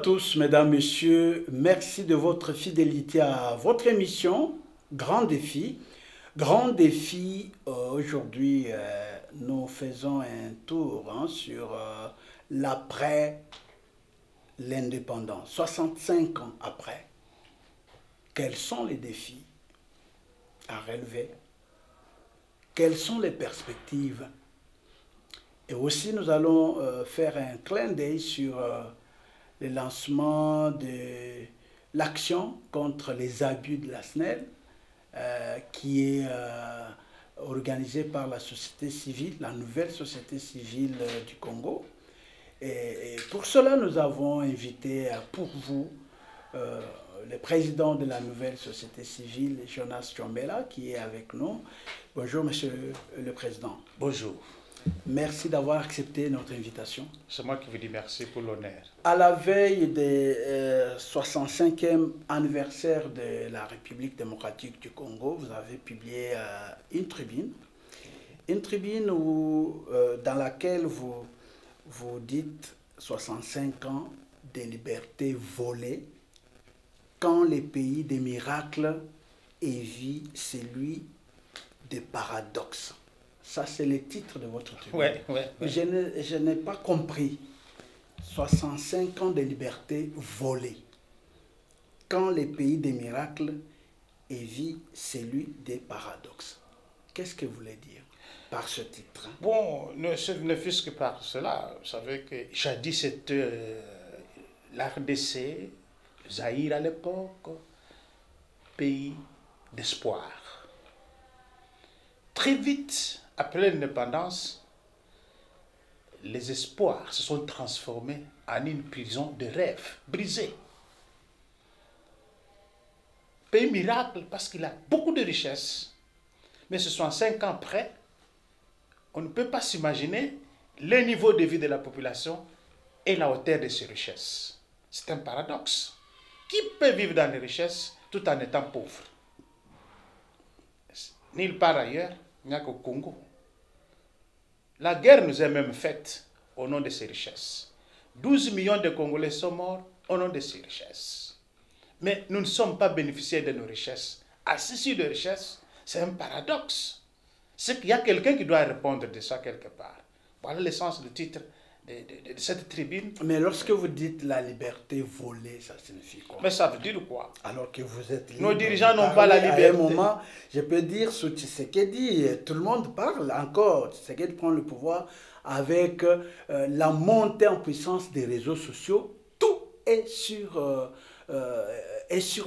tous, mesdames, messieurs. Merci de votre fidélité à votre émission Grand Défi. Grand Défi, aujourd'hui, nous faisons un tour sur l'après l'indépendance. 65 ans après, quels sont les défis à relever? Quelles sont les perspectives? Et aussi, nous allons faire un clin d'œil sur le lancement de l'action contre les abus de la SNEL, qui est organisée par la société civile, la nouvelle société civile du Congo. Et pour cela, nous avons invité pour vous le président de la nouvelle société civile, Jonas Tchombela, qui est avec nous. Bonjour, monsieur le président. Bonjour. Merci d'avoir accepté notre invitation. C'est moi qui vous dis merci pour l'honneur. À la veille du 65e anniversaire de la République démocratique du Congo, vous avez publié une tribune dans laquelle vous dites 65 ans de liberté volée, quand les pays des miracles évit celui des paradoxes. Ça, c'est le titre de votre tribune. Ouais. Je n'ai pas compris. 65 ans de liberté volée. Quand les pays des miracles évit celui des paradoxes. Qu'est-ce que vous voulez dire par ce titre? Bon, ne fût-ce que par cela. Vous savez que jadis c'était la RDC, Zaïre à l'époque, pays d'espoir. Très vite, après l'indépendance, les espoirs se sont transformés en une prison de rêve, brisée. Pays miracle parce qu'il a beaucoup de richesses, mais ce sont 5 ans après, on ne peut pas s'imaginer le niveau de vie de la population et la hauteur de ses richesses. C'est un paradoxe. Qui peut vivre dans les richesses tout en étant pauvre? Nulle part ailleurs, il n'y a qu'au Congo. La guerre nous est même faite au nom de ces richesses. 12 millions de Congolais sont morts au nom de ces richesses. Mais nous ne sommes pas bénéficiaires de nos richesses. Assis sur les richesses, c'est un paradoxe. C'est qu'il y a quelqu'un qui doit répondre de ça quelque part. Voilà l'essence du titre de cette tribune. Mais lorsque vous dites la liberté volée, ça signifie quoi? Mais ça veut dire quoi? Alors que vous êtes libre. Nos dirigeants n'ont pas la liberté. À un moment, je peux dire, sous Tshisekedi, tout le monde parle encore. Tshisekedi prend le pouvoir avec la montée en puissance des réseaux sociaux. Tout est sur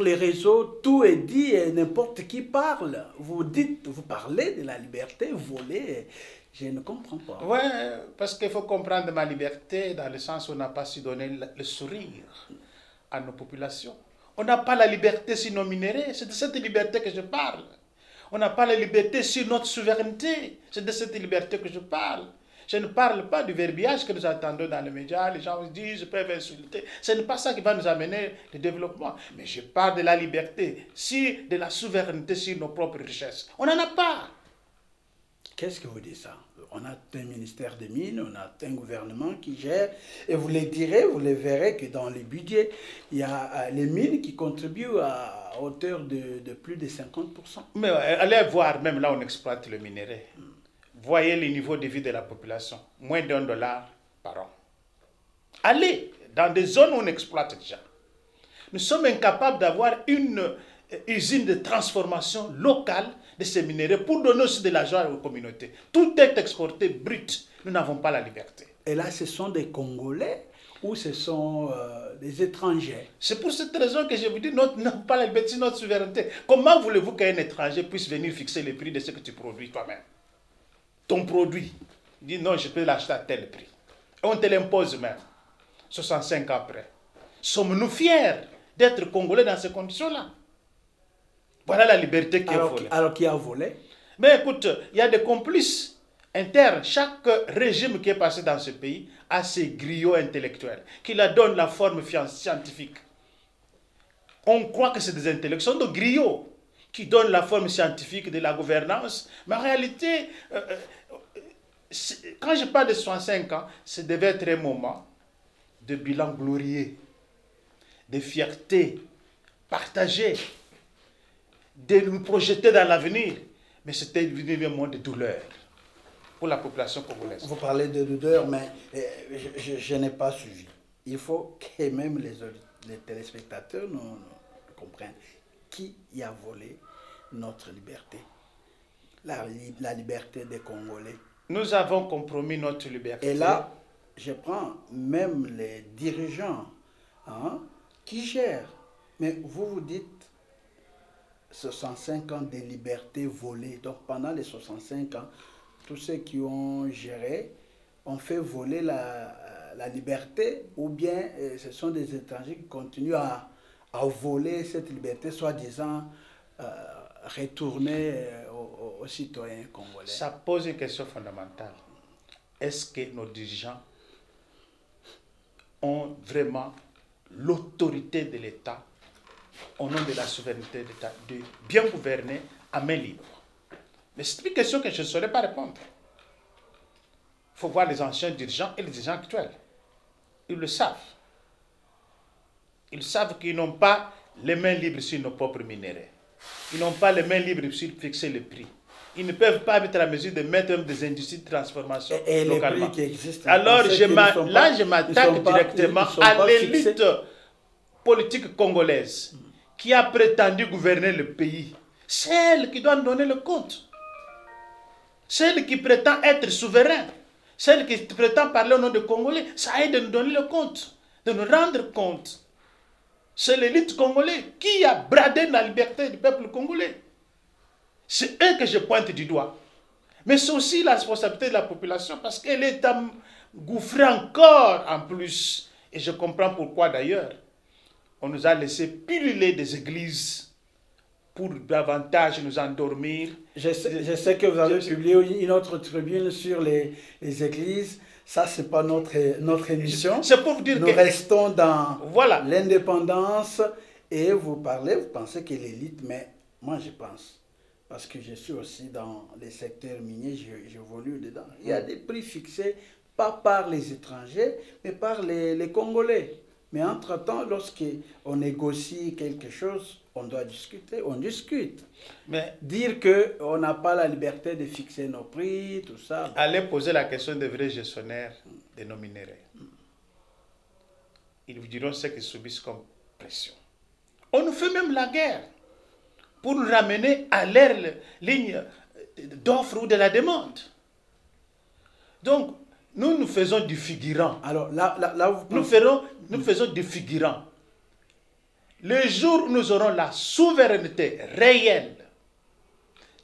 les réseaux, tout est dit et n'importe qui parle. Vous parlez de la liberté volée. Je ne comprends pas. Oui, parce qu'il faut comprendre ma liberté dans le sens où on n'a pas su donner le sourire à nos populations. On n'a pas la liberté sur nos minéraux, c'est de cette liberté que je parle. On n'a pas la liberté sur notre souveraineté, c'est de cette liberté que je parle. Je ne parle pas du verbiage que nous entendons dans les médias, les gens disent, peuvent insulter. Ce n'est pas ça qui va nous amener le développement. Mais je parle de la liberté, de la souveraineté sur nos propres richesses. On n'en a pas. Qu'est-ce que vous dites ça? On a un ministère des Mines, on a un gouvernement qui gère, et vous les direz, vous les verrez que dans les budgets, il y a les mines qui contribuent à hauteur de plus de 50%. Mais allez voir, même là on exploite le minerai. Voyez le niveau de vie de la population, moins d'$1 par an. Allez dans des zones où on exploite déjà. Nous sommes incapables d'avoir une usine de transformation locale de ces minéraux pour donner aussi de l'argent aux communautés. Tout est exporté brut. Nous n'avons pas la liberté. Et là, ce sont des Congolais ou ce sont des étrangers? C'est pour cette raison que je vous dis, nous n'avons pas la liberté, notre souveraineté. Comment voulez-vous qu'un étranger puisse venir fixer le prix de ce que tu produis toi-même? Ton produit. Dis non, je peux l'acheter à tel prix. Et on te l'impose même. 65 ans après. Sommes-nous fiers d'être Congolais dans ces conditions-là? Voilà la liberté qui est volée. Alors qui a volé? Mais écoute, il y a des complices internes. Chaque régime qui est passé dans ce pays a ses griots intellectuels qui leur donnent la forme scientifique. On croit que c'est des intellectuels, ce sont des griots qui donnent la forme scientifique de la gouvernance. Mais en réalité, quand je parle de 65 ans, ce devait être un moment de bilan glorieux de fierté partagée, de nous projeter dans l'avenir. Mais c'était devenu un moment de douleur pour la population congolaise. Vous parlez de douleur, mais je n'ai pas suivi. Il faut que même les téléspectateurs nous comprennent qui y a volé notre liberté, la liberté des Congolais. Nous avons compromis notre liberté. Et là, je prends même les dirigeants qui gèrent. Mais vous dites 65 ans de liberté volée. Donc pendant les 65 ans, tous ceux qui ont géré ont fait voler la liberté, ou bien ce sont des étrangers qui continuent à voler cette liberté, soi-disant retourner aux citoyens congolais. Ça pose une question fondamentale. Est-ce que nos dirigeants ont vraiment l'autorité de l'État, au nom de la souveraineté de l'État, de bien gouverner à main libre? Mais c'est une question que je ne saurais pas répondre. Il faut voir les anciens dirigeants et les dirigeants actuels. Ils le savent. Ils savent qu'ils n'ont pas les mains libres sur nos propres minéraux. Ils n'ont pas les mains libres sur fixer le prix. Ils ne peuvent pas être à mesure de mettre même des industries de transformation et localement. Les prix qui existent, alors, je m'attaque directement à l'élite politique congolaise qui a prétendu gouverner le pays. C'est elle qui doit nous donner le compte. Celle qui prétend être souverain, celle qui prétend parler au nom des Congolais, ça aide de nous donner le compte, de nous rendre compte. C'est l'élite congolaise qui a bradé la liberté du peuple congolais. C'est eux que je pointe du doigt. Mais c'est aussi la responsabilité de la population parce qu'elle est engouffrée encore en plus. Et je comprends pourquoi d'ailleurs on nous a laissé pulluler des églises pour davantage nous endormir. Je sais que vous avez publié une autre tribune sur les églises. Ça, ce n'est pas notre émission. C'est pour vous dire nous que restons dans voilà. L'indépendance et vous pensez que l'élite, mais moi je pense, parce que je suis aussi dans les secteurs miniers, j'évolue dedans. Il y a des prix fixés, pas par les étrangers, mais par les Congolais. Mais entre-temps, lorsqu'on négocie quelque chose, on doit discuter, on discute. Mais dire qu'on n'a pas la liberté de fixer nos prix, tout ça. Allez poser la question des vrais gestionnaires de nos minéraux. Ils vous diront ce qu'ils subissent comme pression. On nous fait même la guerre pour nous ramener à leur ligne d'offre ou de la demande. Donc, nous faisons du figurant. Alors là vous nous faisons du figurant. Le jour où nous aurons la souveraineté réelle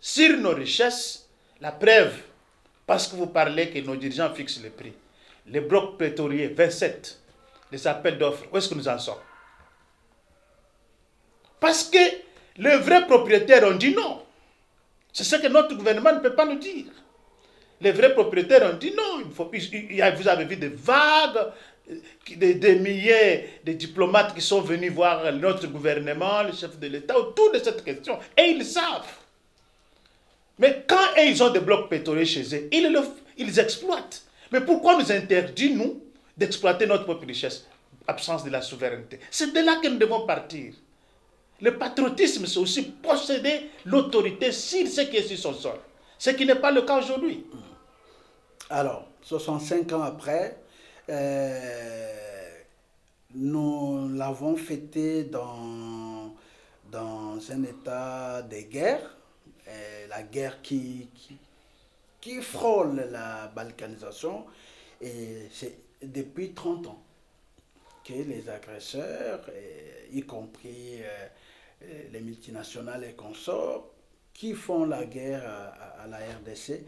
sur nos richesses, la preuve, parce que vous parlez que nos dirigeants fixent le prix, les blocs pétroliers, 27, les appels d'offres, où est-ce que nous en sommes? Parce que les vrais propriétaires ont dit non. C'est ce que notre gouvernement ne peut pas nous dire. Les vrais propriétaires ont dit non. Vous avez vu des vagues, des milliers de diplomates qui sont venus voir notre gouvernement, le chef de l'État, autour de cette question. Et ils savent. Mais quand ils ont des blocs pétroliers chez eux, ils exploitent. Mais pourquoi nous interdit, nous, d'exploiter notre propre richesse? Absence de la souveraineté. C'est de là que nous devons partir. Le patriotisme, c'est aussi posséder l'autorité sur ce qui est sur son sol. Ce qui n'est pas le cas aujourd'hui. Alors, 65 ans après, nous l'avons fêté dans un état de guerre, la guerre qui frôle la balkanisation, et c'est depuis 30 ans que les agresseurs, y compris les multinationales et consorts, qui font la guerre à la RDC.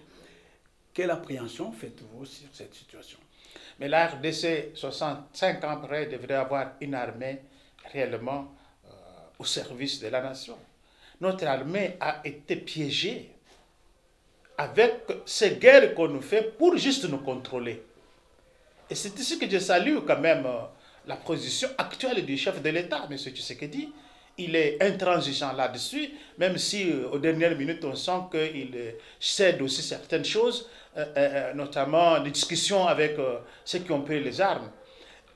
Quelle appréhension faites-vous sur cette situation? Mais la RDC, 65 ans après, devrait avoir une armée réellement au service de la nation. Notre armée a été piégée avec ces guerres qu'on nous fait pour juste nous contrôler. Et c'est ici que je salue quand même la position actuelle du chef de l'État, M. Tshisekedi. Il est intransigeant là-dessus, même si aux dernières minutes, on sent qu'il cède aussi certaines choses, notamment des discussions avec ceux qui ont pris les armes.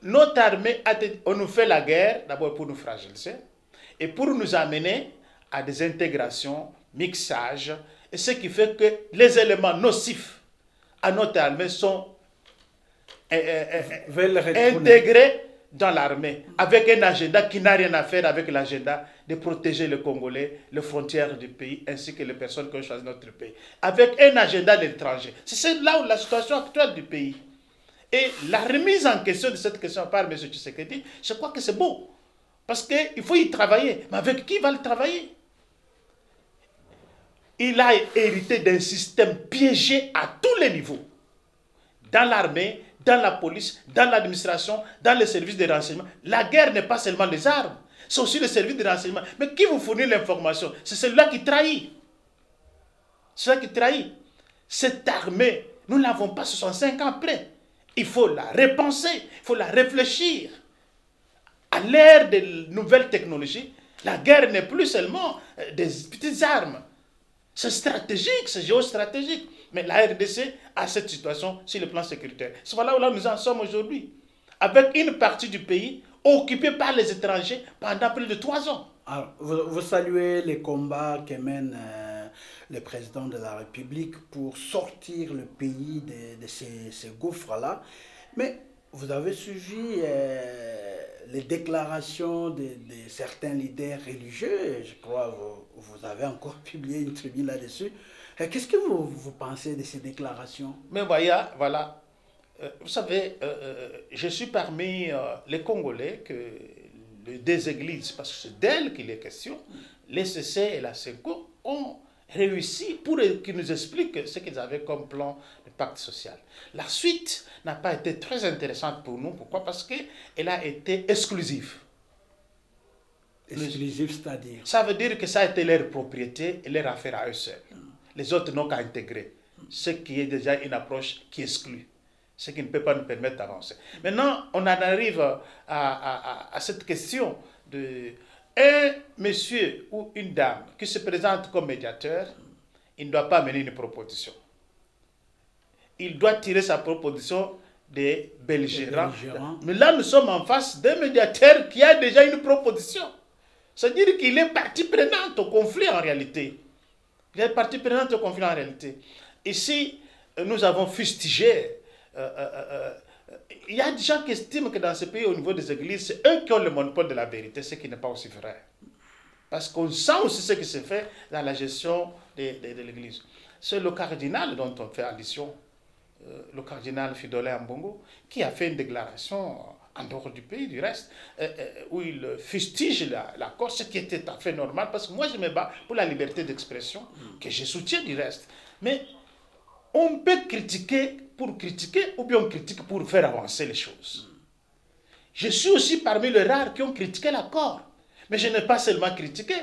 notre armée, on nous fait la guerre, d'abord pour nous fragiliser, et pour nous amener à des intégrations, mixages, et ce qui fait que les éléments nocifs à notre armée sont intégrés dans l'armée, avec un agenda qui n'a rien à faire avec l'agenda de protéger les Congolais, les frontières du pays, ainsi que les personnes qui ont choisi notre pays, avec un agenda de l'étranger. C'est là où la situation actuelle du pays. Et la remise en question de cette question par M. Tshisekedi, je crois que c'est beau. Parce qu'il faut y travailler. Mais avec qui va le travailler? Il a hérité d'un système piégé à tous les niveaux. Dans l'armée, dans la police, dans l'administration, dans les services de renseignement. La guerre n'est pas seulement les armes, c'est aussi les services de renseignement. Mais qui vous fournit l'information? C'est celui-là qui trahit. C'est celui qui trahit. Cette armée, nous ne l'avons pas 65 ans après. Il faut la repenser, il faut la réfléchir. À l'ère des nouvelles technologies, la guerre n'est plus seulement des petites armes. C'est stratégique, c'est géostratégique. Mais la RDC a cette situation sur le plan sécuritaire. C'est là où nous en sommes aujourd'hui. Avec une partie du pays occupée par les étrangers pendant plus de 3 ans. Alors, vous saluez les combats que mène le président de la République pour sortir le pays de ces gouffres-là. Mais vous avez suivi les déclarations de certains leaders religieux. Je crois que vous avez encore publié une tribune là-dessus. Qu'est-ce que vous pensez de ces déclarations? Mais voilà. Vous savez, je suis parmi les Congolais que les deux églises, parce que c'est d'elles qu'il est question, l'ECC et la SECO, ont réussi pour qu'ils nous expliquent ce qu'ils avaient comme plan de pacte social. La suite n'a pas été très intéressante pour nous. Pourquoi? Parce qu'elle a été exclusive. Exclusive, c'est-à-dire? Ça veut dire que ça a été leur propriété et leur affaire à eux seuls. Les autres n'ont qu'à intégrer. Ce qui est déjà une approche qui exclut. Ce qui ne peut pas nous permettre d'avancer. Maintenant, on en arrive à cette question de un monsieur ou une dame qui se présente comme médiateur, il ne doit pas mener une proposition. Il doit tirer sa proposition des belligérants. Mais là, nous sommes en face d'un médiateur qui a déjà une proposition. C'est-à-dire qu'il est partie prenante au conflit en réalité. Il est partie prenante au conflit en réalité. Ici, nous avons fustigé. Il y a des gens qui estiment que dans ce pays, au niveau des églises, c'est eux qui ont le monopole de la vérité, ce qui n'est pas aussi vrai. Parce qu'on sent aussi ce qui se fait dans la gestion de l'église. C'est le cardinal dont on fait allusion, le cardinal Fridolin Ambongo, qui a fait une déclaration en dehors du pays, du reste, où il fustige la Corse, ce qui était tout à fait normal, parce que moi je me bats pour la liberté d'expression, que je soutiens du reste. Mais on peut critiquer pour critiquer, ou bien on critique pour faire avancer les choses. Je suis aussi parmi les rares qui ont critiqué l'accord. Mais je n'ai pas seulement critiqué,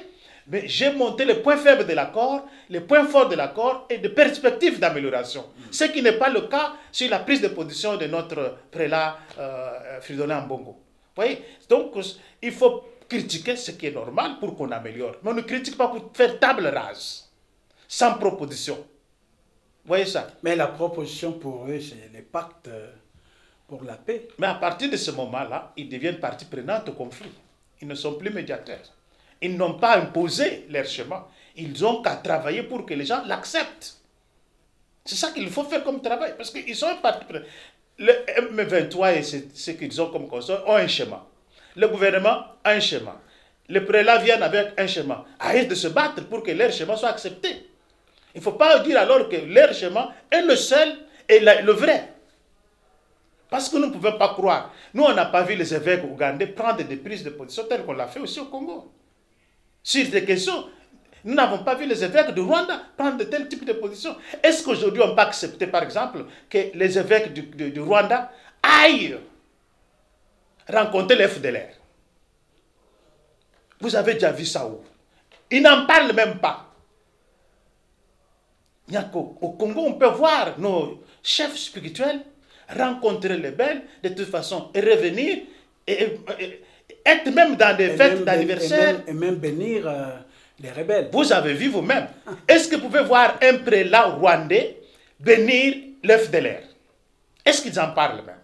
mais j'ai monté les points faibles de l'accord, les points forts de l'accord et des perspectives d'amélioration. Ce qui n'est pas le cas sur la prise de position de notre prélat Fridolin Ambongo. Vous voyez? Donc, il faut critiquer ce qui est normal pour qu'on améliore. Mais on ne critique pas pour faire table rase, sans proposition. Vous voyez ça? Mais la proposition pour eux, c'est le pacte pour la paix. Mais à partir de ce moment-là, ils deviennent partie prenante au conflit. Ils ne sont plus médiateurs. Ils n'ont pas imposé leur schéma. Ils ont qu'à travailler pour que les gens l'acceptent. C'est ça qu'il faut faire comme travail. Parce qu'ils sont partie prenante. Le M23 et ce qu'ils ont comme consort ont un schéma. Le gouvernement a un schéma. Les prélats viennent avec un schéma. Arrêtent de se battre pour que leur schéma soit accepté. Il ne faut pas dire alors que leur schéma est le seul et le vrai. Parce que nous ne pouvons pas croire. Nous, on n'a pas vu les évêques ougandais prendre des prises de position telles qu'on l'a fait aussi au Congo. Sur des questions, nous n'avons pas vu les évêques du Rwanda prendre de tel type de position. Est-ce qu'aujourd'hui, on peut accepter, par exemple, que les évêques du Rwanda aillent rencontrer les FDLR? Vous avez déjà vu ça où? Ils n'en parlent même pas. Au Congo, on peut voir nos chefs spirituels rencontrer les belles, de toute façon, et revenir, et être même dans des fêtes d'anniversaire. Et même bénir les rebelles. Vous avez vu vous-même. Est-ce que vous pouvez voir un prélat rwandais bénir l'FDLR? Est-ce qu'ils en parlent même?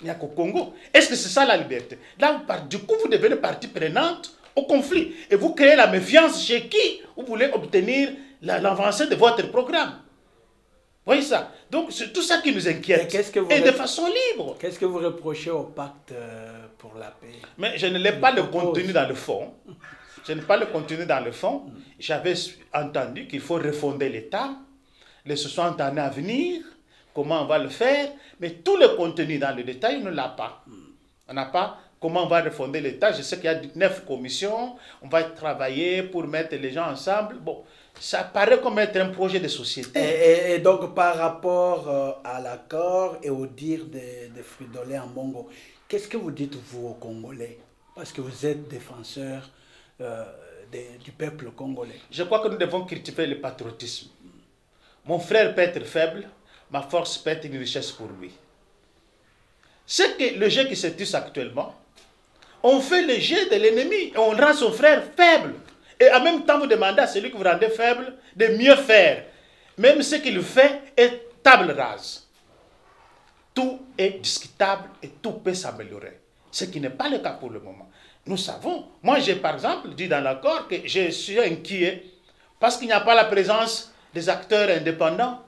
Il n'y a qu'au Congo. Est-ce que c'est ça la liberté? Là, du coup, vous devenez partie prenante au conflit. Et vous créez la méfiance chez qui vous voulez obtenir l'avancée de votre programme. Vous voyez ça? Donc, c'est tout ça qui nous inquiète. Et de façon libre. Qu'est-ce que vous reprochez au pacte pour la paix? Mais je ne l'ai pas le contenu dans le fond. Je n'ai pas le contenu dans le fond. J'avais entendu qu'il faut refonder l'État, les 60 années à venir, comment on va le faire, mais tout le contenu dans le détail, on ne l'a pas. On n'a pas comment on va refonder l'État. Je sais qu'il y a 9 commissions, on va travailler pour mettre les gens ensemble. Bon, ça paraît comme être un projet de société. Et donc, par rapport à l'accord et au dire de Fridolin Ambongo, qu'est-ce que vous dites, vous, aux Congolais? Parce que vous êtes défenseur du peuple congolais. Je crois que nous devons critiquer le patriotisme. Mon frère peut être faible, ma force peut être une richesse pour lui. C'est que le jeu qui se tisse actuellement, on fait le jeu de l'ennemi et on rend son frère faible. Et en même temps, vous demandez à celui que vous rendez faible de mieux faire. Même ce qu'il fait est table rase. Tout est discutable et tout peut s'améliorer. Ce qui n'est pas le cas pour le moment. Nous savons, moi j'ai par exemple dit dans l'accord que je suis inquiet parce qu'il n'y a pas la présence des acteurs indépendants.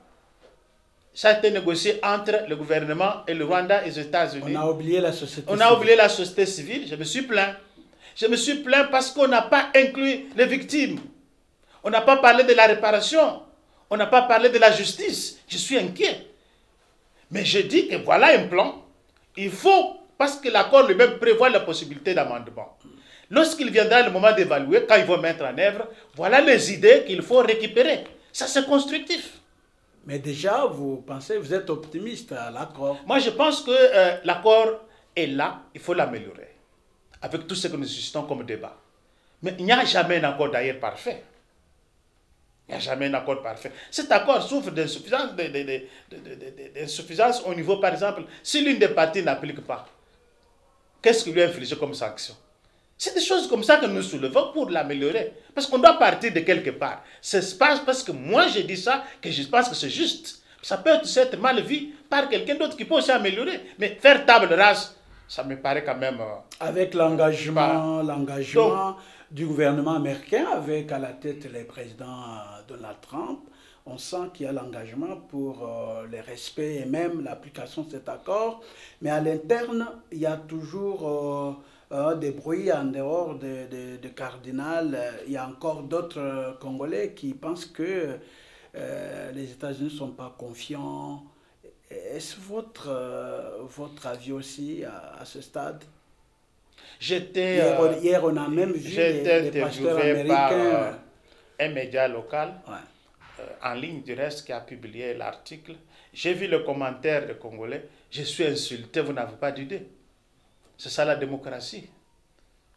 Ça a été négocié entre le gouvernement et le Rwanda et les États-Unis. On a oublié la société civile. On a oublié la société civile. Je me suis plaint. Je me suis plaint parce qu'on n'a pas inclus les victimes. On n'a pas parlé de la réparation. On n'a pas parlé de la justice. Je suis inquiet. Mais je dis que voilà un plan. Il faut, parce que l'accord lui-même prévoit la possibilité d'amendement. Lorsqu'il viendra le moment d'évaluer, quand ils vont mettre en œuvre, voilà les idées qu'il faut récupérer. Ça, c'est constructif. Mais déjà, vous pensez, vous êtes optimiste à l'accord? Moi, je pense que l'accord est là, il faut l'améliorer. Avec tout ce que nous suscitons comme débat. Mais il n'y a jamais un accord d'ailleurs parfait. Il n'y a jamais un accord parfait. Cet accord souffre d'insuffisance au niveau, par exemple, si l'une des parties n'applique pas, qu'est-ce qui lui est infligé comme sanction? C'est des choses comme ça que nous soulevons pour l'améliorer. Parce qu'on doit partir de quelque part. C'est pas parce que moi j'ai dit ça que je pense que c'est juste. Ça peut être mal vu par quelqu'un d'autre qui peut aussi améliorer. Mais faire table rase, ça me paraît quand même... Avec l'engagement du gouvernement américain, avec à la tête le président Donald Trump, on sent qu'il y a l'engagement pour le respect et même l'application de cet accord. Mais à l'interne, il y a toujours... des bruits en dehors de Cardinal. Il y a encore d'autres Congolais qui pensent que les États-Unis ne sont pas confiants. Est-ce votre avis aussi à ce stade? Hier, on a même vu des pasteurs américains. Par un média local, en ligne du reste, qui a publié l'article. J'ai vu le commentaire des Congolais. Je suis insulté, vous n'avez pas d'idée. C'est ça la démocratie.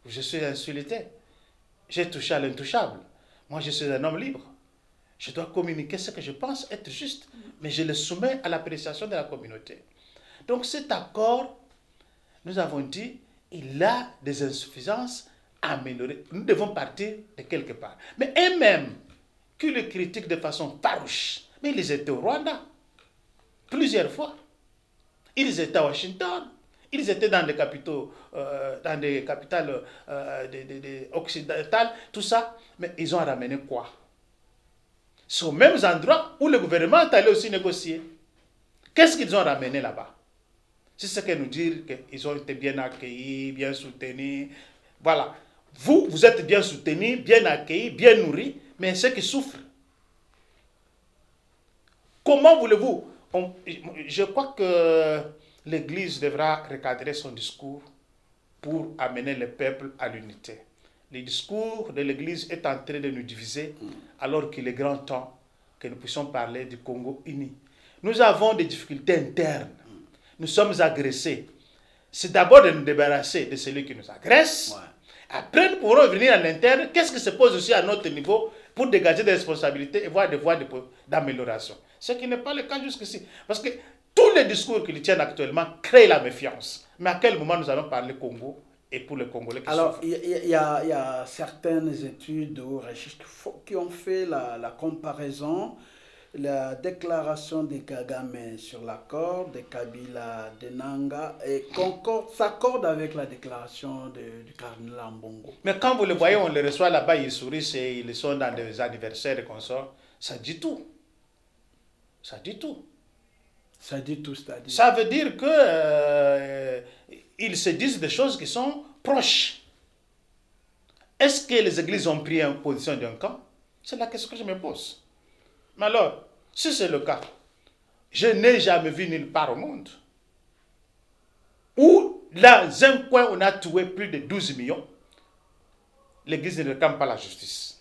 Je suis insulté. J'ai touché à l'intouchable. Moi, je suis un homme libre. Je dois communiquer ce que je pense être juste, mais je le soumets à l'appréciation de la communauté. Donc cet accord, nous avons dit, il a des insuffisances à améliorer. Nous devons partir de quelque part. Mais eux-mêmes, qui le critiquent de façon farouche, mais ils étaient au Rwanda, plusieurs fois. Ils étaient à Washington. Ils étaient dans des capitaux, dans des capitales occidentales, tout ça, mais ils ont ramené quoi? C'est aux mêmes endroits où le gouvernement est allé aussi négocier. Qu'est-ce qu'ils ont ramené là-bas? C'est ce que nous dire qu'ils ont été bien accueillis, bien soutenus. Voilà. Vous êtes bien soutenus, bien accueillis, bien nourris, mais ceux qui souffrent. Comment voulez-vous? Je crois que l'Église devra recadrer son discours pour amener le peuple à l'unité. Le discours de l'Église est en train de nous diviser alors qu'il est grand temps que nous puissions parler du Congo uni. Nous avons des difficultés internes. Nous sommes agressés. C'est d'abord de nous débarrasser de celui qui nous agresse. Après, nous pourrons venir à l'interne. Qu'est-ce qui se pose aussi à notre niveau pour dégager des responsabilités et voir des voies d'amélioration. Ce qui n'est pas le cas jusqu'ici. Parce que tous les discours qu'ils tiennent actuellement créent la méfiance. Mais à quel moment nous allons parler Congo et pour les Congolais qui Alors, il y a certaines études ou recherches qui ont fait la comparaison la déclaration de Kagame sur l'accord de Kabila, de Nanga, s'accorde avec la déclaration du cardinal Ambongo. Mais quand vous le voyez, on le reçoit là-bas, ils sourient, ils sont dans des anniversaires et consorts. Ça dit tout. Ça dit tout. Ça dit tout, c'est-à-dire. Ça veut dire que ils se disent des choses qui sont proches. Est-ce que les églises ont pris une position d'un camp? C'est la question que je me pose. Mais alors, si c'est le cas, je n'ai jamais vu nulle part au monde où, dans un coin, on a tué plus de 12 millions, l'église ne réclame pas la justice.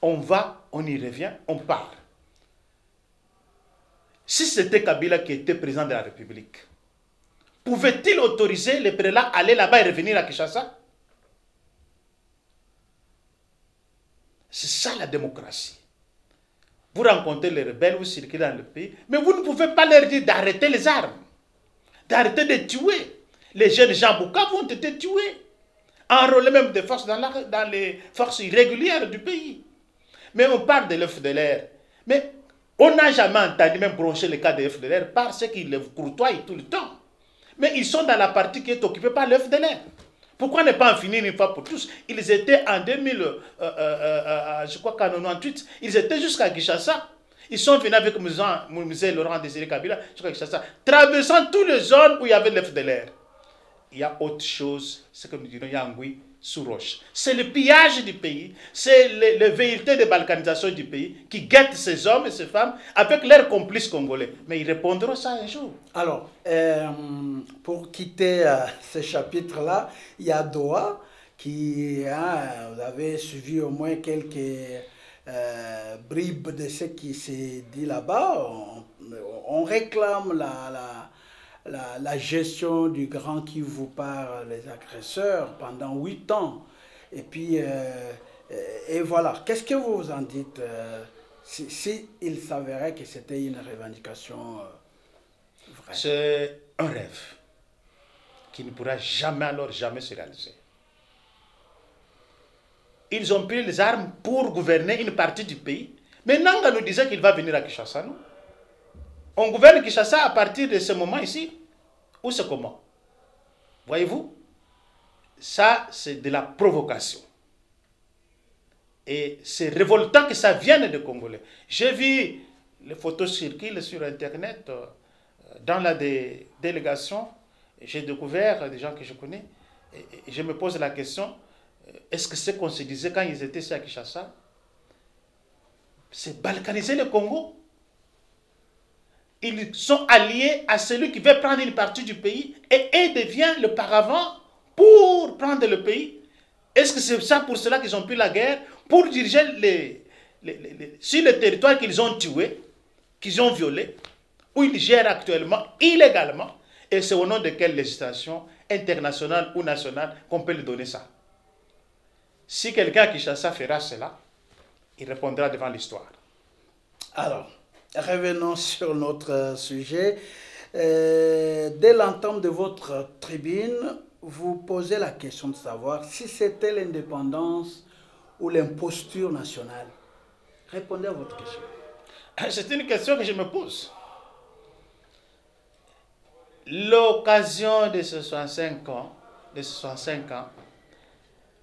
On va, on y revient, on parle. Si c'était Kabila qui était président de la République, pouvait-il autoriser les prélats à aller là-bas et revenir à Kinshasa? C'est ça la démocratie. Vous rencontrez les rebelles, vous circulez dans le pays, mais vous ne pouvez pas leur dire d'arrêter les armes, d'arrêter de tuer. Les jeunes gens Bukavu ont été tués, enrôlés même des forces dans les forces irrégulières du pays. Mais on parle de l'FDLR. Mais on n'a jamais entendu même broncher le cas de l'FDLR parce qu'ils les courtoient tout le temps. Mais ils sont dans la partie qui est occupée par l'FDLR. Pourquoi ne pas en finir une fois pour tous? Ils étaient en 2000, je crois qu'en 98, ils étaient jusqu'à Kinshasa. Ils sont venus avec Mouzé Laurent Désiré Kabila jusqu'à Kinshasa, traversant toutes les zones où il y avait l'FDLR. Il y a autre chose, c'est comme nous disons Yangui sous roche. C'est le pillage du pays, c'est le velléité de balkanisation du pays qui guette ces hommes et ces femmes avec leurs complices congolais. Mais ils répondront ça un jour. Alors, pour quitter ce chapitre-là, il y a Doha qui, vous avez suivi au moins quelques bribes de ce qui s'est dit là-bas. On réclame la gestion du Grand Kivu par les agresseurs pendant 8 ans. Et puis, et voilà. Qu'est-ce que vous en dites si il s'avérait que c'était une revendication vraie? C'est un rêve qui ne pourra jamais se réaliser. Ils ont pris les armes pour gouverner une partie du pays. Mais Nanga nous disait qu'il va venir à Kinshasa, non? On gouverne Kinshasa à partir de ce moment ici. Ou c'est comment? Voyez-vous? Ça, c'est de la provocation. Et c'est révoltant que ça vienne des Congolais. J'ai vu les photos circulent sur Internet. Dans la délégation, j'ai découvert des gens que je connais. Et je me pose la question, est-ce que c'est qu'on se disait quand ils étaient ici à Kinshasa? C'est balkaniser le Congo. Ils sont alliés à celui qui veut prendre une partie du pays et devient le paravent pour prendre le pays. Est-ce que c'est ça pour cela qu'ils ont pris la guerre? Pour diriger sur le territoire qu'ils ont tué, qu'ils ont violé, où ils gèrent actuellement illégalement. Et c'est au nom de quelle législation internationale ou nationale qu'on peut lui donner ça? Si quelqu'un qui Kinshasa fera cela, il répondra devant l'histoire. Alors, revenons sur notre sujet. Dès l'entame de votre tribune, vous posez la question de savoir si c'était l'indépendance ou l'imposture nationale. Répondez à votre question. C'est une question que je me pose. L'occasion de ce 65 ans,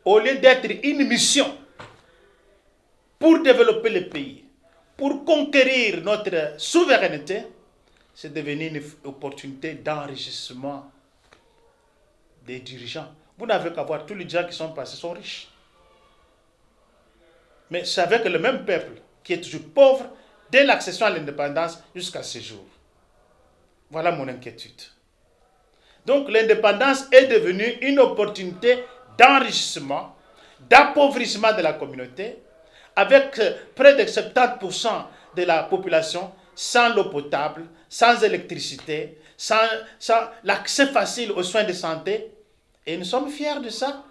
au lieu d'être une mission pour développer le pays, pour conquérir notre souveraineté, c'est devenu une opportunité d'enrichissement des dirigeants. Vous n'avez qu'à voir, tous les gens qui sont passés sont riches. Mais c'est avec le même peuple qui est toujours pauvre dès l'accession à l'indépendance jusqu'à ce jour. Voilà mon inquiétude. Donc l'indépendance est devenue une opportunité d'enrichissement, d'appauvrissement de la communauté, avec près de 70% de la population sans l'eau potable, sans électricité, sans l'accès facile aux soins de santé. Et nous sommes fiers de ça.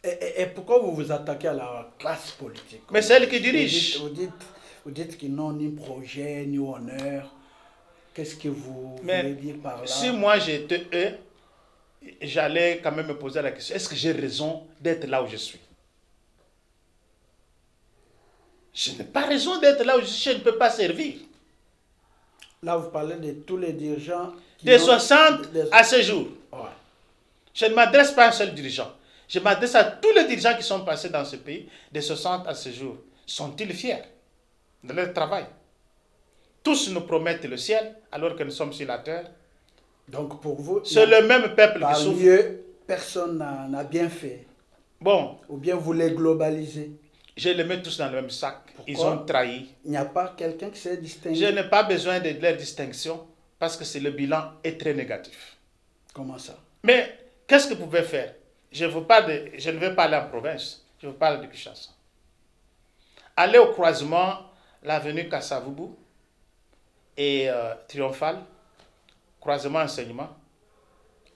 Et pourquoi vous vous attaquez à la classe politique? Mais c'est elle qui dirige. Vous dites qu'ils n'ont ni projet, ni honneur. Qu'est-ce que vous voulez dire par là? Si moi j'étais eux, j'allais quand même me poser la question, est-ce que j'ai raison d'être là où je suis? Je n'ai pas raison d'être là où je ne peux pas servir. Là, vous parlez de tous les dirigeants. De 60 à ce jour. Ouais. Je ne m'adresse pas à un seul dirigeant. Je m'adresse à tous les dirigeants qui sont passés dans ce pays de 60 à ce jour. Sont-ils fiers de leur travail? Tous nous promettent le ciel alors que nous sommes sur la terre. Donc pour vous, c'est le même peuple qui souffre. Parmi eux, personne n'a bien fait. Bon. Ou bien vous les globalisez. Je les mets tous dans le même sac. Pourquoi? Ils ont trahi. Il n'y a pas quelqu'un qui s'est distingué. Je n'ai pas besoin de leur distinction parce que le bilan est très négatif. Comment ça? Mais qu'est-ce que vous pouvez faire? Je ne vais pas aller en province. Je vous parle de Kinshasa. Allez au croisement, l'avenue Kassavubu et Triomphal, croisement enseignement.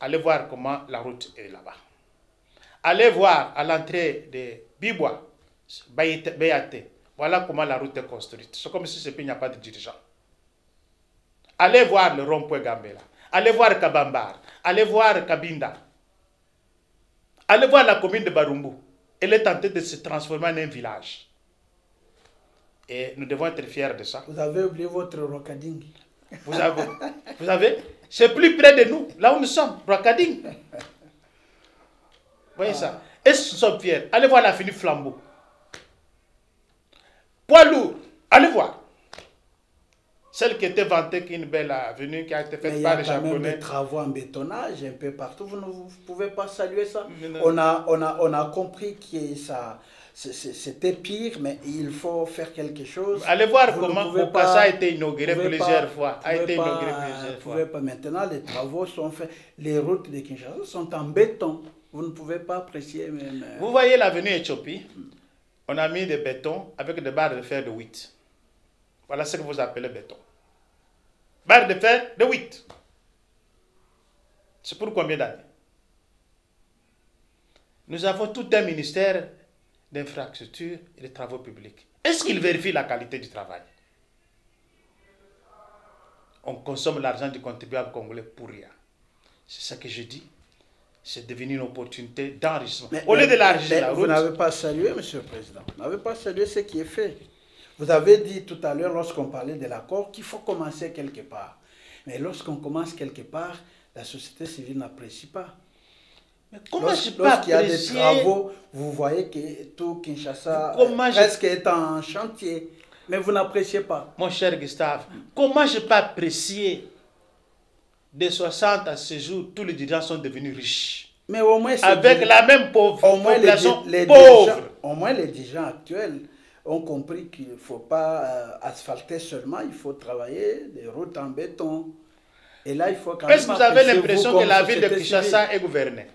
Allez voir comment la route est là-bas. Allez voir à l'entrée de Bibois, Bayate, voilà comment la route est construite. C'est comme si ce pays n'y a pas de dirigeant. Allez voir le rond-point Gambela. Allez voir Kabambar. Allez voir Kabinda. Allez voir la commune de Barumbu. Elle est tentée de se transformer en un village. Et nous devons être fiers de ça. Vous avez oublié votre Rokading. Vous avez c'est plus près de nous, là où nous sommes, Rokading. Vous voyez ça? Est-ce que nous sommes fiers? Allez voir l'avenue Flambeau. Poids lourd, allez voir. Celle qui était vantée qu'une belle avenue qui a été faite par les Japonais. Il y a quand même des travaux en bétonnage un peu partout. Vous ne pouvez pas saluer ça. On a compris que ça, c'était pire, mais il faut faire quelque chose. Allez voir comment Bokassa a été inauguré plusieurs fois. Maintenant, les travaux sont faits. Les routes de Kinshasa sont en béton. Vous ne pouvez pas apprécier même. Vous voyez l'avenue Éthiopie? On a mis des bétons avec des barres de fer de 8. Voilà ce que vous appelez béton. Barre de fer de 8. C'est pour combien d'années? Nous avons tout un ministère d'infrastructures et de travaux publics. Est-ce qu'il vérifie la qualité du travail? On consomme l'argent du contribuable congolais pour rien. C'est ça que je dis. C'est devenu une opportunité d'enrichissement. Au lieu de l'argent, la route... Vous n'avez pas salué, Monsieur le Président. Vous n'avez pas salué ce qui est fait. Vous avez dit tout à l'heure, lorsqu'on parlait de l'accord, qu'il faut commencer quelque part. Mais lorsqu'on commence quelque part, la société civile n'apprécie pas. Mais comment lorsqu'il y a des travaux, vous voyez que tout Kinshasa presque est en chantier. Mais vous n'appréciez pas. Mon cher Gustave, comment je peux apprécier de 60 à ce jour, tous les dirigeants sont devenus riches. Mais au moins, avec la même population pauvre. Au moins les dirigeants actuels ont compris qu'il ne faut pas asphalter seulement, il faut travailler des routes en béton. Et là, il faut quand même... Est-ce que vous avez l'impression que la ville de Kinshasa est gouvernée?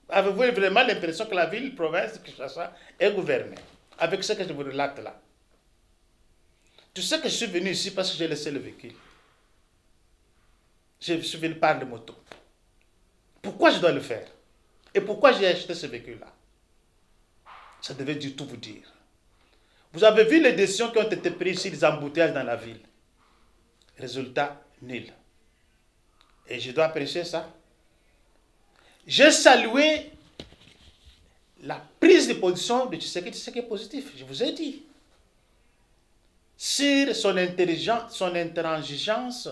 Avez-vous vraiment l'impression que la ville-province de Kinshasa est gouvernée? Avec ce que je vous relate là. Tu sais que je suis venu ici parce que j'ai laissé le véhicule. Je suis venu par le moto. Pourquoi je dois le faire? Et pourquoi j'ai acheté ce véhicule-là? Ça devait du tout vous dire. Vous avez vu les décisions qui ont été prises sur les embouteillages dans la ville. Résultat, nul. Et je dois apprécier ça. J'ai salué la prise de position de Tshisekedi, ce qui est positif. Je vous ai dit. Sur son intelligence, son intransigeance,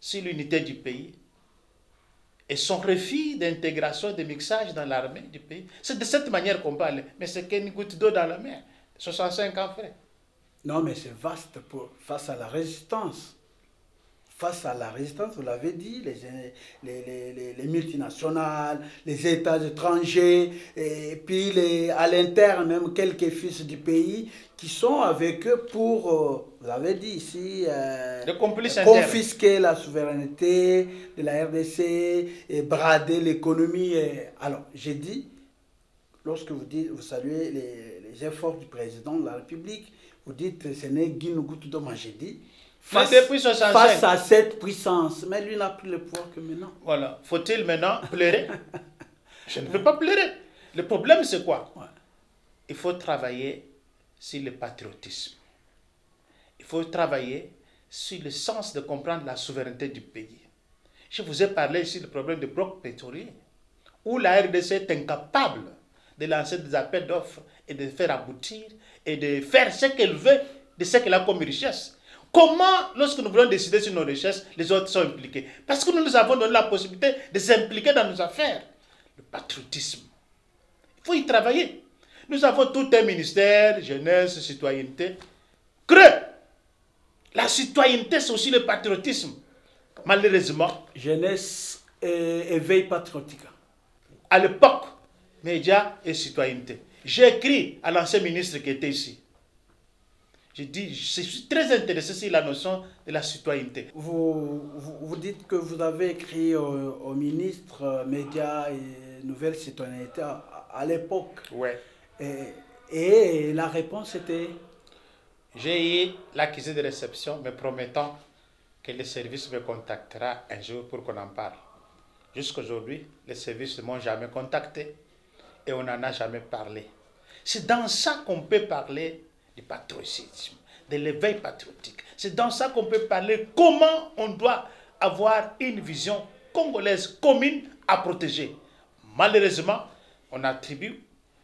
sur l'unité du pays et son refus d'intégration et de mixage dans l'armée du pays. C'est de cette manière qu'on parle. Mais c'est qu'une goutte d'eau dans la mer. 65 ans, frère. Non, mais c'est vaste face à la résistance. Face à la résistance, vous l'avez dit, les multinationales, les États étrangers, et puis à l'interne même quelques fils du pays qui sont avec eux pour, vous avez dit ici, confisquer la souveraineté de la RDC et brader l'économie. Alors, j'ai dit, lorsque vous saluez les efforts du président de la République, vous dites ce n'est qu'une goutte d'eau, moi j'ai dit, face à cette puissance. Mais lui n'a plus le pouvoir que maintenant. Voilà. Faut-il maintenant pleurer? Je ne veux pas pleurer. Le problème, c'est quoi? Ouais. Il faut travailler sur le patriotisme. Il faut travailler sur le sens de comprendre la souveraineté du pays. Je vous ai parlé ici du problème du bloc pétrolier, où la RDC est incapable de lancer des appels d'offres et de faire aboutir et de faire ce qu'elle veut de ce qu'elle a comme richesse. Comment, lorsque nous voulons décider sur nos richesses, les autres sont impliqués? Parce que nous nous avons donné la possibilité de s'impliquer dans nos affaires. Le patriotisme. Il faut y travailler. Nous avons tout un ministère, jeunesse, citoyenneté. Creux. La citoyenneté, c'est aussi le patriotisme. Malheureusement. Jeunesse et éveil patriotique. À l'époque, médias et citoyenneté. J'ai écrit à l'ancien ministre qui était ici. J'ai dit, je suis très intéressé sur la notion de la citoyenneté. Vous dites que vous avez écrit au ministre Médias et Nouvelles Citoyenneté à l'époque. Ouais. Et la réponse était? J'ai eu l'accusé de réception me promettant que le service me contactera un jour pour qu'on en parle. Jusqu'aujourd'hui, les services ne m'ont jamais contacté et on n'en a jamais parlé. C'est dans ça qu'on peut parler du patriotisme, de l'éveil patriotique. C'est dans ça qu'on peut parler comment on doit avoir une vision congolaise commune à protéger. Malheureusement, on attribue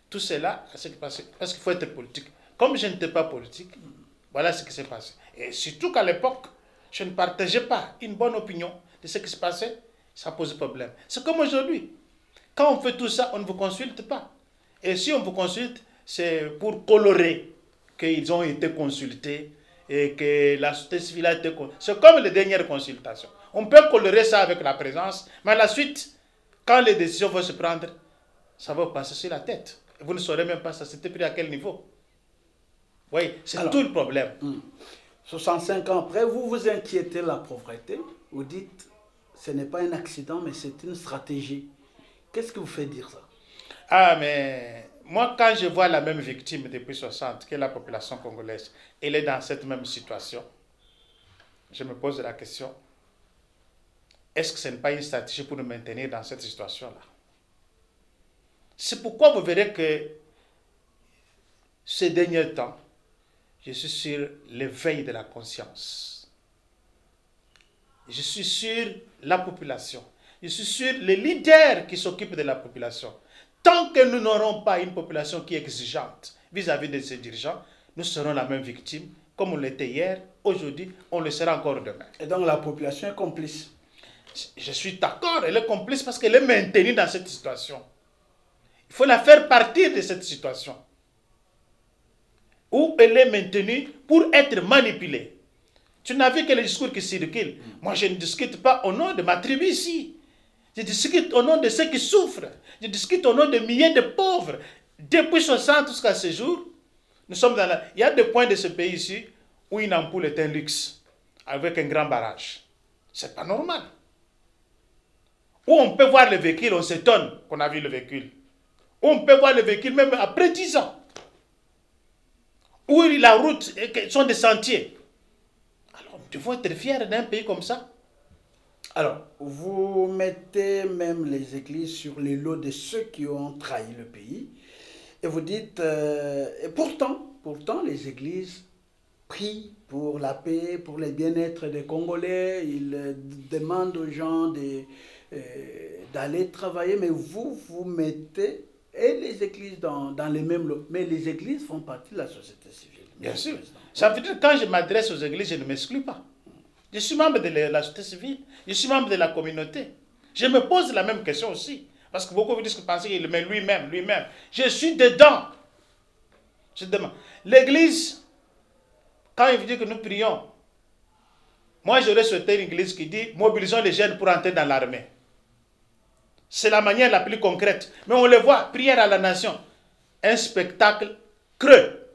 tout cela à ce qui s'est passé. Parce qu'il faut être politique. Comme je n'étais pas politique, voilà ce qui s'est passé. Et surtout qu'à l'époque, je ne partageais pas une bonne opinion de ce qui se passait, ça pose problème. C'est comme aujourd'hui. Quand on fait tout ça, on ne vous consulte pas. Et si on vous consulte, c'est pour colorer qu'ils ont été consultés et que la société civile a été consultée. C'est comme les dernières consultations. On peut colorer ça avec la présence, mais à la suite, quand les décisions vont se prendre, ça va passer sur la tête. Vous ne saurez même pas ça c'était pris à quel niveau. Oui, c'est tout le problème. 65 ans après, vous vous inquiétez de la pauvreté. Vous dites, ce n'est pas un accident, mais c'est une stratégie. Qu'est-ce qui vous fait dire ça? Ah, mais moi, quand je vois la même victime depuis 60, que la population congolaise, elle est dans cette même situation, je me pose la question, est-ce que ce n'est pas une stratégie pour nous maintenir dans cette situation-là? C'est pourquoi vous verrez que ces derniers temps, je suis sur l'éveil de la conscience. Je suis sur la population. Je suis sur les leaders qui s'occupent de la population. Tant que nous n'aurons pas une population qui est exigeante vis-à-vis de ses dirigeants, nous serons la même victime, comme on l'était hier, aujourd'hui, on le sera encore demain. Et donc la population est complice? Je suis d'accord, elle est complice parce qu'elle est maintenue dans cette situation. Il faut la faire partir de cette situation où elle est maintenue pour être manipulée. Tu n'as vu que les discours qui circulent. Moi, je ne discute pas au nom de ma tribu ici. Je discute au nom de ceux qui souffrent. Je discute au nom de milliers de pauvres. Depuis 60 jusqu'à ce jour, nous sommes dans il y a des points de ce pays ici où une ampoule est un luxe, avec un grand barrage. Ce n'est pas normal. Où on peut voir le véhicule, on s'étonne qu'on a vu le véhicule. Où on peut voir le véhicule même après 10 ans. Où la route sont des sentiers. Alors, tu faut être fier d'un pays comme ça. Alors, vous mettez même les églises sur les lots de ceux qui ont trahi le pays. Et vous dites, et pourtant, les églises prient pour la paix, pour le bien-être des Congolais. Ils demandent aux gens d'aller travailler. Mais vous mettez et les églises dans les mêmes lots. Mais les églises font partie de la société civile. Bien sûr. Ça veut dire que quand je m'adresse aux églises, je ne m'exclus pas. Je suis membre de la société civile. Je suis membre de la communauté. Je me pose la même question aussi. Parce que beaucoup vous disent que penser qu'il le met lui-même. Je suis dedans. Je demande. L'église, quand il vous dit que nous prions, moi j'aurais souhaité une église qui dit mobilisons les jeunes pour entrer dans l'armée. C'est la manière la plus concrète. Mais on le voit, prière à la nation. Un spectacle creux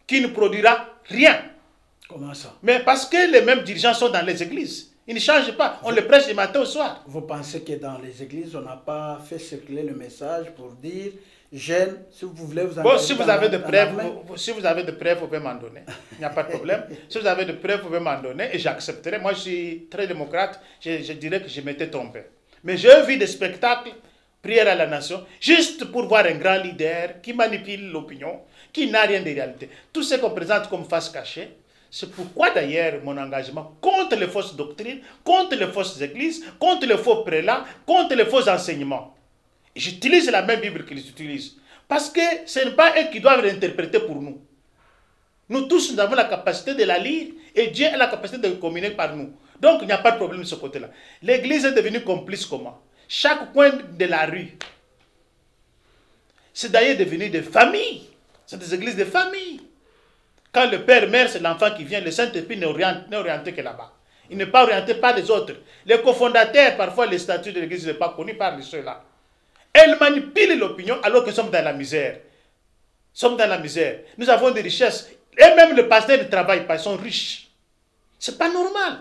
qui ne produira rien. Comment ça? Mais parce que les mêmes dirigeants sont dans les églises. Ils ne changent pas. On les prêche du matin au soir. Vous pensez que dans les églises, on n'a pas fait circuler le message pour dire, jeunes, si vous voulez vous engager si vous avez de preuves, vous pouvez m'en donner. Il n'y a pas de problème. Si vous avez de preuves, vous pouvez m'en donner et j'accepterai. Moi, je suis très démocrate. Je dirais que je m'étais trompé. Mais j'ai vu des spectacles, prière à la nation, juste pour voir un grand leader qui manipule l'opinion, qui n'a rien de réalité. Tout ce qu'on présente comme face cachée, c'est pourquoi d'ailleurs mon engagement contre les fausses doctrines, contre les fausses églises, contre les faux prélats, contre les faux enseignements. J'utilise la même Bible qu'ils utilisent Parce que ce n'est pas eux qui doivent l'interpréter pour nous. Nous tous, nous avons la capacité de la lire et Dieu a la capacité de communiquer par nous. Donc, il n'y a pas de problème de ce côté-là. L'église est devenue complice comment? Chaque coin de la rue, c'est d'ailleurs devenu des familles. C'est des églises de famille. Quand le père meurt, c'est l'enfant qui vient. Le Saint-Esprit n'est orienté que là-bas. Il n'est pas orienté par les autres. Les cofondateurs, parfois, les statuts de l'église ne sont pas connus par ceux-là. Elles manipulent l'opinion alors que nous sommes dans la misère. Nous sommes dans la misère. Nous avons des richesses. Et même le pasteur ne travaille pas. Ils sont riches. Ce n'est pas normal.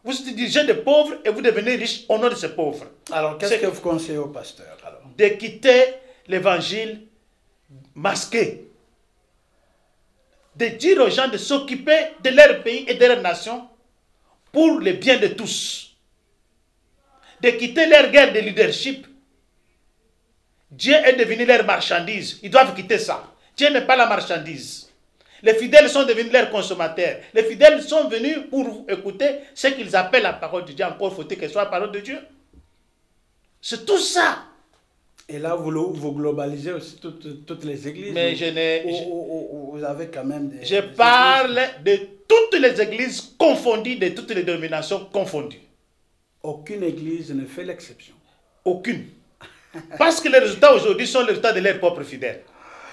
Vous êtes dirigé de pauvres et vous devenez riches au nom de ces pauvres. Alors, qu'est-ce que vous conseillez aux pasteurs alors? De quitter l'évangile masqué. De dire aux gens de s'occuper de leur pays et de leur nation pour le bien de tous. De quitter leur guerre de leadership. Dieu est devenu leur marchandise. Ils doivent quitter ça. Dieu n'est pas la marchandise. Les fidèles sont devenus leurs consommateurs. Les fidèles sont venus pour écouter ce qu'ils appellent la parole de Dieu. Encore faut-il que ce soit la parole de Dieu. C'est tout ça. Et là, vous globalisez aussi toutes les églises. Mais je n'ai... Vous avez quand même des... Je parle de toutes les églises confondues, de toutes les dénominations confondues. Aucune église ne fait l'exception. Aucune. Parce que les résultats aujourd'hui sont les résultats de leurs propres fidèles.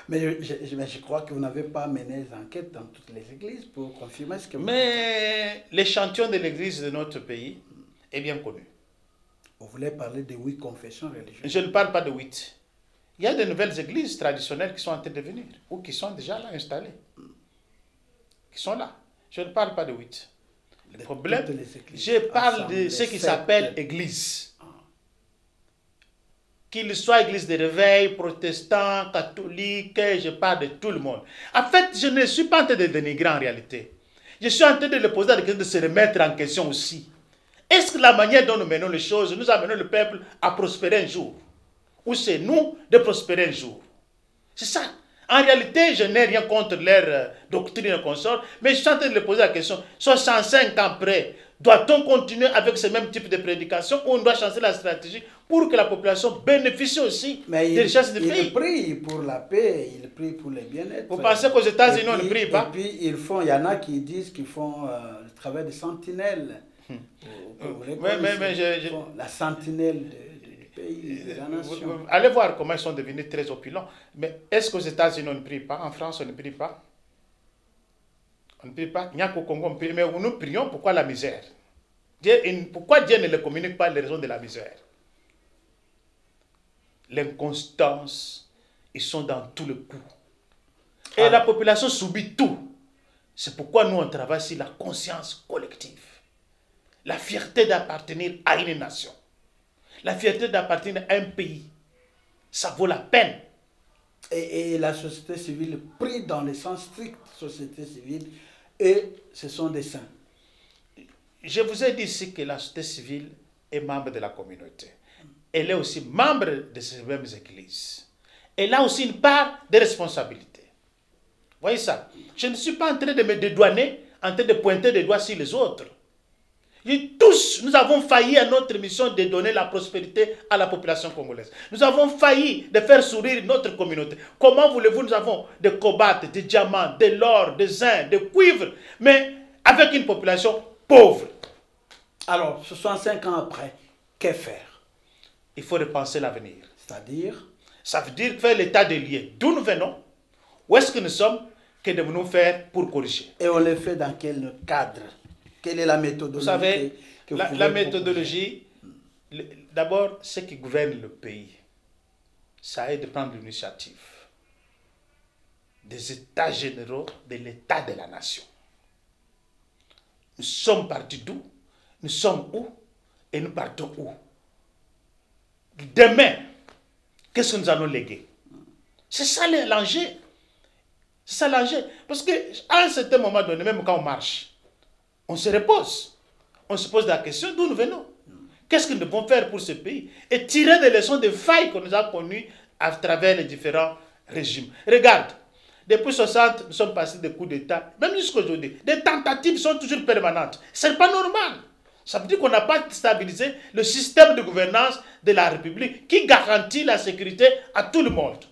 Mais je crois que vous n'avez pas mené des enquêtes dans toutes les églises pour confirmer ce que vous dites. Mais l'échantillon de l'église de notre pays est bien connu. Vous voulez parler de 8 confessions religieuses? Je ne parle pas de 8. Il y a de nouvelles églises traditionnelles qui sont en train de venir, ou qui sont déjà là installées. Qui sont là. Je ne parle pas de 8. Le problème, je parle de ce qui s'appelle église. Qu'il soit église de réveil, protestant, catholique, je parle de tout le monde. En fait, je ne suis pas en train de dénigrer en réalité. Je suis en train de le poser à la question de se remettre en question aussi. Est-ce que la manière dont nous menons les choses, nous amenons le peuple à prospérer un jour? Ou c'est nous de prospérer un jour? C'est ça. En réalité, je n'ai rien contre leur doctrine et consort, mais je suis en train de le poser la question. 65 ans après, doit-on continuer avec ce même type de prédication ou on doit changer la stratégie pour que la population bénéficie aussi des richesses du pays? Ils prient pour la paix, ils prient pour le bien-être. Vous pensez qu'aux États-Unis, on ne prie pas? Et puis, il y en a qui disent qu'ils font le travail de sentinelle. La sentinelle du pays, de la nation. Allez voir comment ils sont devenus très opulents. Mais est-ce qu'aux États-Unis, on ne prie pas? En France, on ne prie pas? On ne prie pas. Il n'y a qu'au Congo, on prie. Mais nous prions, pourquoi la misère? Pourquoi Dieu ne le communique pas les raisons de la misère? L'inconstance, ils sont dans tout le coup. Et la population subit tout. C'est pourquoi nous, on travaille sur la conscience collective. La fierté d'appartenir à une nation. La fierté d'appartenir à un pays. Ça vaut la peine. Et la société civile prie dans le sens strict, société civile, et ce sont des saints. Je vous ai dit ici que la société civile est membre de la communauté. Elle est aussi membre de ces mêmes églises. Elle a aussi une part de responsabilité. Vous voyez ça? Je ne suis pas en train de me dédouaner, en train de pointer des doigts sur les autres. Et tous, nous avons failli à notre mission de donner la prospérité à la population congolaise. Nous avons failli de faire sourire notre communauté. Comment voulez-vous, nous avons des cobaltes, des diamants, de l'or, des zinc, des cuivres, mais avec une population pauvre. Alors, 65 ans après, que faire? Il faut repenser l'avenir. C'est-à-dire? Ça veut dire faire l'état des lieux. D'où nous venons? Où est-ce que nous sommes? Que devons-nous faire pour corriger? Et on le fait dans quel cadre? Quelle est la méthodologie? Vous savez, la méthodologie, d'abord, ce qui gouverne le pays, ça est de prendre l'initiative des états généraux de l'état de la nation. Nous sommes partis d'où? Nous sommes où? Et nous partons où? Demain, qu'est-ce que nous allons léguer? C'est ça l'enjeu. C'est ça l'enjeu. Parce qu'à un certain moment donné, même quand on marche, on se repose. On se pose la question d'où nous venons. Qu'est-ce que nous devons faire pour ce pays? Et tirer des leçons des failles que nous avons connues à travers les différents régimes. Regarde, depuis 60, nous sommes passés des coups d'État, même jusqu'à aujourd'hui. Des tentatives sont toujours permanentes. Ce n'est pas normal. Ça veut dire qu'on n'a pas stabilisé le système de gouvernance de la République qui garantit la sécurité à tout le monde.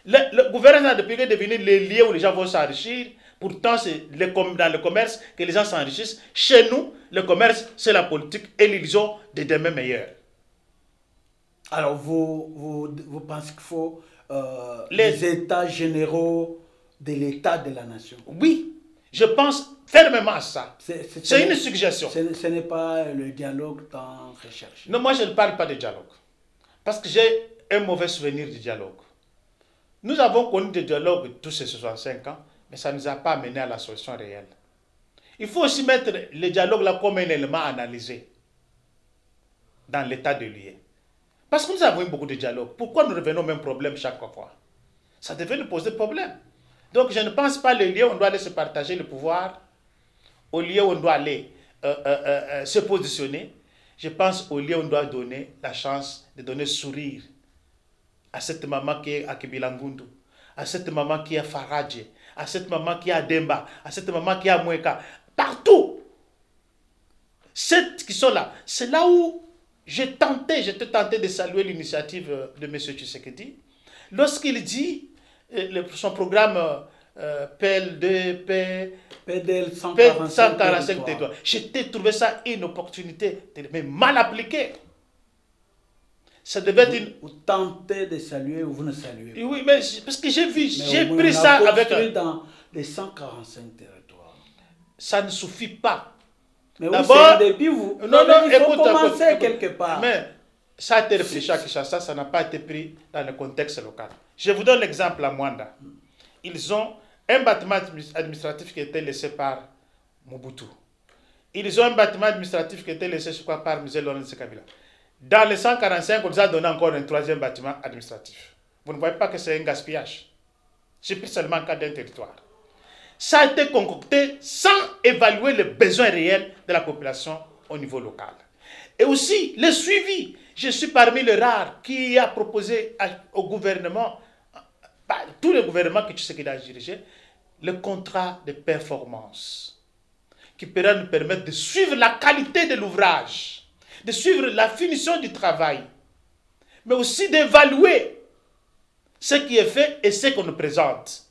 Le gouvernement de pays est devenu les lieux où les gens vont s'enrichir. Pourtant, c'est dans le commerce que les gens s'enrichissent. Chez nous, le commerce, c'est la politique et l'illusion de demain meilleur. Alors, vous pensez qu'il faut les états généraux de l'état de la nation? Oui, je pense fermement à ça. C'est une suggestion. Ce n'est pas le dialogue tant recherché. Non, moi je ne parle pas de dialogue. Parce que j'ai un mauvais souvenir du dialogue. Nous avons connu des dialogues tous ces 65 ans, mais ça ne nous a pas amené à la solution réelle. Il faut aussi mettre le dialogue là comme un élément analysé dans l'état de lieu. Parce que nous avons eu beaucoup de dialogues. Pourquoi nous revenons au même problème chaque fois? Ça devait nous poser problème. Donc je ne pense pas le lieu où on doit aller se partager le pouvoir, au lieu où on doit aller se positionner. Je pense au lieu où on doit donner la chance de donner sourire à cette maman qui est à Kibilangundu, à cette maman qui est à Faradje, à cette maman qui est à Demba, à cette maman qui est à Mweka, partout. Celles qui sont là, c'est là où j'étais tenté de saluer l'initiative de M. Tshisekedi. Lorsqu'il dit son programme PL2, PDL 145 territoires, j'ai trouvé ça une opportunité, mais mal appliquée. Ça devait être une... Vous tentez de saluer ou vous ne saluez pas? Oui, mais parce que j'ai vu, j'ai pris ça avec... dans les 145 territoires. Ça ne suffit pas. Mais oui, c'est un début, vous. Non, il faut commencer quelque part. Mais ça a été réfléchi à Kinshasa, ça n'a pas été pris dans le contexte local. Je vous donne l'exemple à Mwanda. Ils ont un bâtiment administratif qui a été laissé par Mobutu. Ils ont un bâtiment administratif qui a été laissé par M. Laurent Kabila. Dans les 145, on nous a donné encore un troisième bâtiment administratif. Vous ne voyez pas que c'est un gaspillage. J'ai pris seulement le cas d'un territoire. Ça a été concocté sans évaluer les besoins réels de la population au niveau local. Et aussi, le suivi. Je suis parmi les rares qui a proposé au gouvernement, tous les gouvernements que tu sais qu'il a dirigé, le contrat de performance qui pourra nous permettre de suivre la qualité de l'ouvrage, de suivre la finition du travail, mais aussi d'évaluer ce qui est fait et ce qu'on nous présente.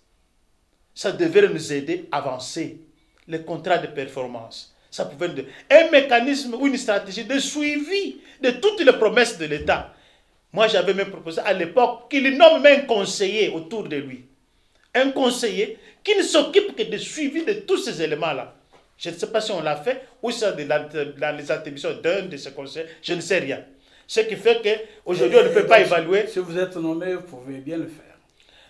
Ça devrait nous aider à avancer. Les contrats de performance. Ça pouvait nous donner un mécanisme ou une stratégie de suivi de toutes les promesses de l'État. Moi, j'avais même proposé à l'époque qu'il nomme un conseiller autour de lui. Un conseiller qui ne s'occupe que de suivi de tous ces éléments-là. Je ne sais pas si on l'a fait ou si c'est dans les attributions d'un de ces conseillers. Je ne sais rien. Ce qui fait qu'aujourd'hui, on ne peut pas évaluer. Si vous êtes nommé, vous pouvez bien le faire.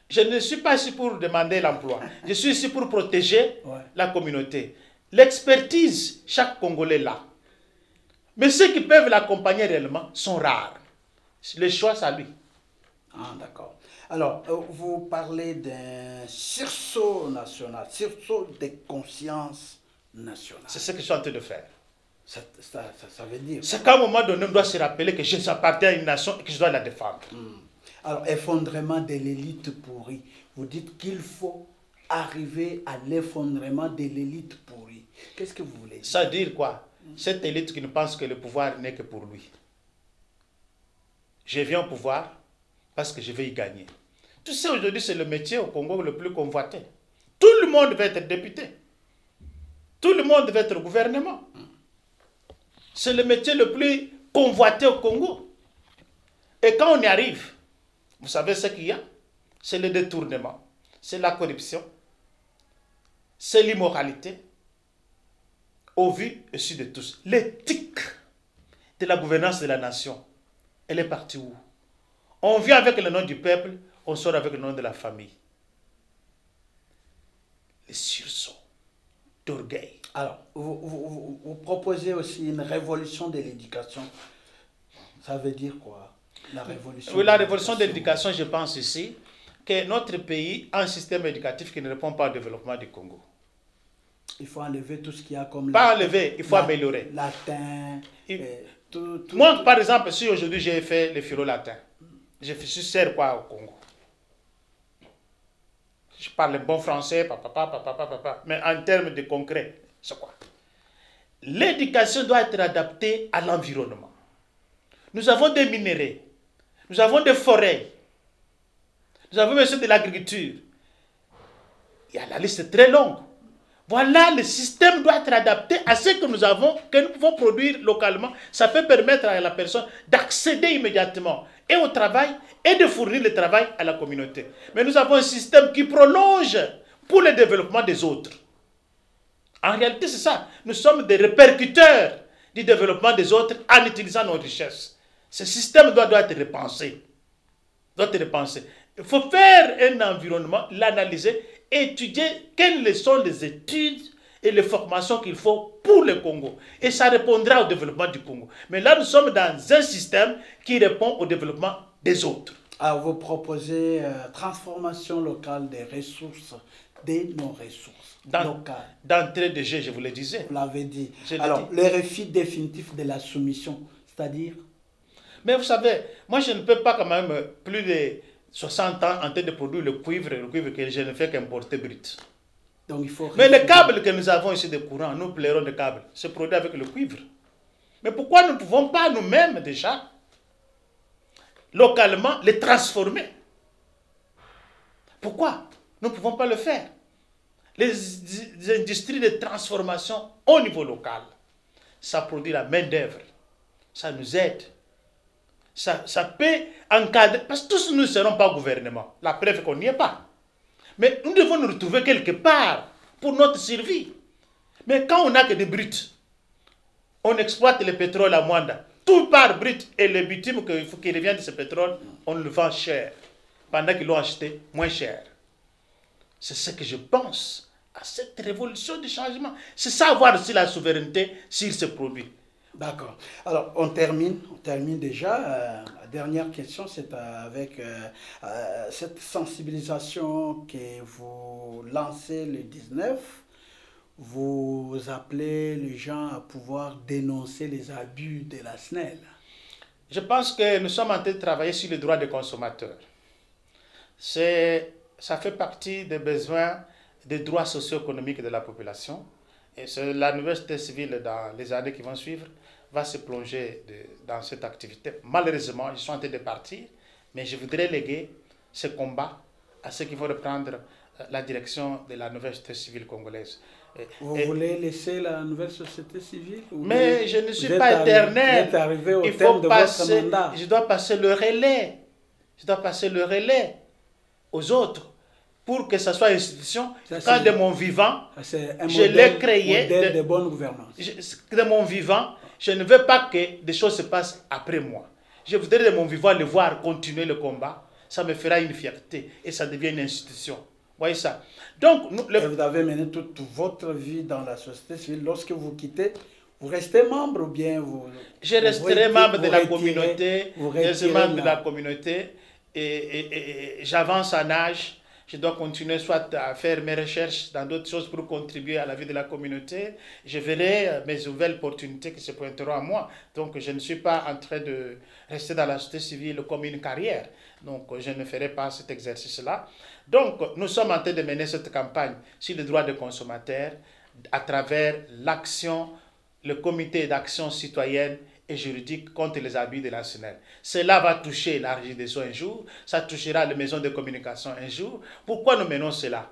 Je ne suis pas ici pour demander l'emploi. Je suis ici pour protéger la communauté. L'expertise, chaque Congolais l'a. Mais ceux qui peuvent l'accompagner réellement sont rares. Le choix, c'est à lui. Ah, d'accord. Alors, vous parlez d'un sursaut national, sursaut de conscience nationale. C'est ce que je suis en train de faire. Ça veut dire... C'est qu'à un moment donné, on doit se rappeler que je appartiens à une nation et que je dois la défendre. Alors, effondrement de l'élite pourrie. Vous dites qu'il faut arriver à l'effondrement de l'élite pourrie. Qu'est-ce que vous voulez dire? Ça veut dire quoi? Cette élite qui ne pense que le pouvoir n'est que pour lui. Je viens au pouvoir parce que je vais y gagner. Tu sais, aujourd'hui, c'est le métier au Congo le plus convoité. Tout le monde veut être député. Tout le monde veut être au gouvernement. C'est le métier le plus convoité au Congo. Et quand on y arrive, vous savez ce qu'il y a? C'est le détournement, c'est la corruption, c'est l'immoralité, au vu et su de tous. L'éthique de la gouvernance de la nation, elle est partie où? On vient avec le nom du peuple, on sort avec le nom de la famille. Le sursaut d'orgueil. Alors, vous proposez aussi une révolution de l'éducation. Ça veut dire quoi? La révolution. Oui, la révolution de l'éducation, je pense ici que notre pays a un système éducatif qui ne répond pas au développement du Congo. Il faut enlever tout ce qu'il y a comme... Pas enlever, il faut améliorer. Latin, Moi, par exemple, si aujourd'hui j'ai fait le philo latin, je suis sert quoi au Congo? Je parle bon français, mais en termes de concret, c'est quoi? L'éducation doit être adaptée à l'environnement. Nous avons des minéraux, nous avons des forêts, Nous avons besoin de l'agriculture. Il y a la liste très longue. Voilà, le système doit être adapté à ce que nous avons, que nous pouvons produire localement. Ça peut permettre à la personne d'accéder immédiatement et au travail et de fournir le travail à la communauté. Mais nous avons un système qui prolonge pour le développement des autres. En réalité, c'est ça. Nous sommes des répercuteurs du développement des autres en utilisant nos richesses. Ce système doit être repensé. Il faut faire un environnement, l'analyser, étudier quelles sont les études et les formations qu'il faut pour le Congo. Et ça répondra au développement du Congo. Mais là, nous sommes dans un système qui répond au développement des autres. Alors, vous proposez transformation locale des ressources, de nos ressources locales. D'entrée de jeu, je vous le disais. Vous l'avez dit. Alors, le refus définitif de la soumission, c'est-à-dire? Mais vous savez, moi je ne peux pas quand même plus de 60 ans en train de produire le cuivre que je ne fais qu'importer brut. Donc, il faut... Mais les câbles que nous avons ici de courant, nous plairons de câbles, c'est produit avec le cuivre. Mais pourquoi nous ne pouvons pas nous-mêmes déjà, localement, les transformer? Pourquoi nous ne pouvons pas le faire? Les industries de transformation au niveau local, ça produit la main-d'œuvre, ça nous aide. Ça peut encadrer, parce que tous nous ne serons pas au gouvernement. La preuve qu'on n'y est pas. Mais nous devons nous retrouver quelque part pour notre survie. Mais quand on n'a que des bruts, on exploite le pétrole à Mwanda. Tout part brut et le bitume qui revient de ce pétrole, on le vend cher. Pendant qu'ils l'ont acheté moins cher. C'est ce que je pense à cette révolution du changement. C'est ça avoir aussi la souveraineté sur ce produit. D'accord. Alors, on termine déjà. La dernière question, c'est avec cette sensibilisation que vous lancez le 19. Vous appelez les gens à pouvoir dénoncer les abus de la SNEL. Je pense que nous sommes en train de travailler sur les droits des consommateurs. Ça fait partie des besoins des droits socio-économiques de la population. Et la nouvelle société civile, dans les années qui vont suivre, va se plonger dans cette activité. Malheureusement, ils sont en train de partir, mais je voudrais léguer ce combat à ceux qui vont reprendre la direction de la nouvelle société civile congolaise. Vous voulez laisser la nouvelle société civile? Mais je ne suis pas éternel. Vous êtes arrivé au terme de votre mandat. Je dois passer le relais. Je dois passer le relais aux autres pour que ce soit une institution. Quand de mon vivant, je l'ai créé. De bonne gouvernance. De mon vivant, je ne veux pas que des choses se passent après moi. Je voudrais de mon vivant le voir continuer le combat. Ça me fera une fierté et ça devient une institution. Vous voyez ça? Donc, vous avez mené toute votre vie dans la société civile. Lorsque vous quittez, vous restez membre ou bien vous... Je resterai membre de la communauté. Je resterai membre de la communauté et j'avance en âge. Je dois continuer soit à faire mes recherches dans d'autres choses pour contribuer à la vie de la communauté. Je verrai mes nouvelles opportunités qui se pointeront à moi. Donc, je ne suis pas en train de rester dans la société civile comme une carrière. Donc, je ne ferai pas cet exercice-là. Donc, nous sommes en train de mener cette campagne sur les droits des consommateurs à travers l'action, le comité d'action citoyenne et juridique contre les abus de la SNEL. Cela va toucher la Régie des eaux un jour, ça touchera les maisons de communication un jour. Pourquoi nous menons cela?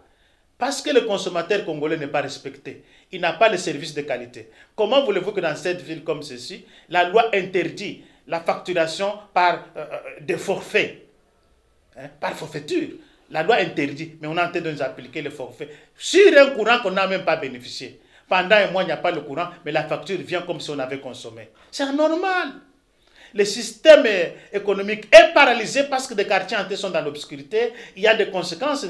Parce que le consommateur congolais n'est pas respecté. Il n'a pas les services de qualité. Comment voulez-vous que dans cette ville comme ceci, la loi interdit la facturation par des forfaits, par forfaiture? La loi interdit, mais on est en train de nous appliquer le forfait sur un courant qu'on n'a même pas bénéficié. Pendant un mois, il n'y a pas le courant, mais la facture vient comme si on avait consommé. C'est anormal. Le système économique est paralysé parce que des quartiers entiers sont dans l'obscurité. Il y a des conséquences